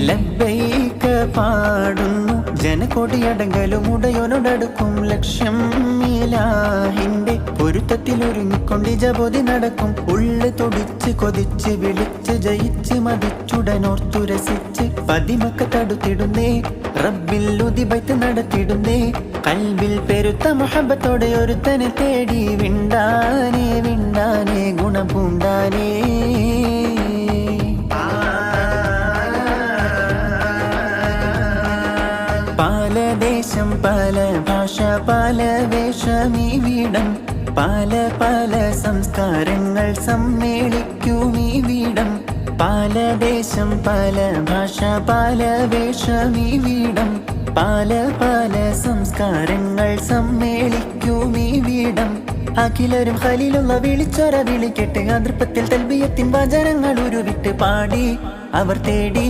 ലബ്ബൈക പാടുന്നു ജനകൊടിയടങ്കലും ഉടയോനോടടുക്കും ലക്ഷ്യം ഇലാഹിന്റെ പൊരുത്തത്തിലൊരുങ്ങിക്കൊണ്ട് ജപതി നടക്കും. ഉള്ളു തുടിച്ച് കൊതിച്ച് വിളിച്ച് ജയിച്ച് മതിച്ചുടനോർത്തു രസിച്ച് പതിമക്ക തടുത്തിടുന്നേ റബ്ബിൽ ഉദിബൈത്ത് നടത്തിടുന്നേ. കൽബിൽ പെരുത്ത മുഹബത്തോടെ ഒരുത്തനെ തേടി വിണ്ടാനേ വിണ്ടാനേ ഗുണം പൂണ്ടാനേ. പല ദേശം പല ഭാഷ പല വേഷമീവിടം പല പല സംസ്കാരങ്ങൾ സമ്മേളിക്കുമീവിടം. പല ദേശം പല ഭാഷ പല വേഷമീവിടം പല പല സംസ്കാരങ്ങൾ സമ്മേളിക്കുമീവിടം. അഖിലരും ഖലീലുള്ള വിളിച്ചൊര വിളിക്കെട്ട് അതൃപ്പത്തിൽ തൽബിയത്തിൻ വചനങ്ങൾ ഉരുവിട്ട് പാടി അവർ തേടി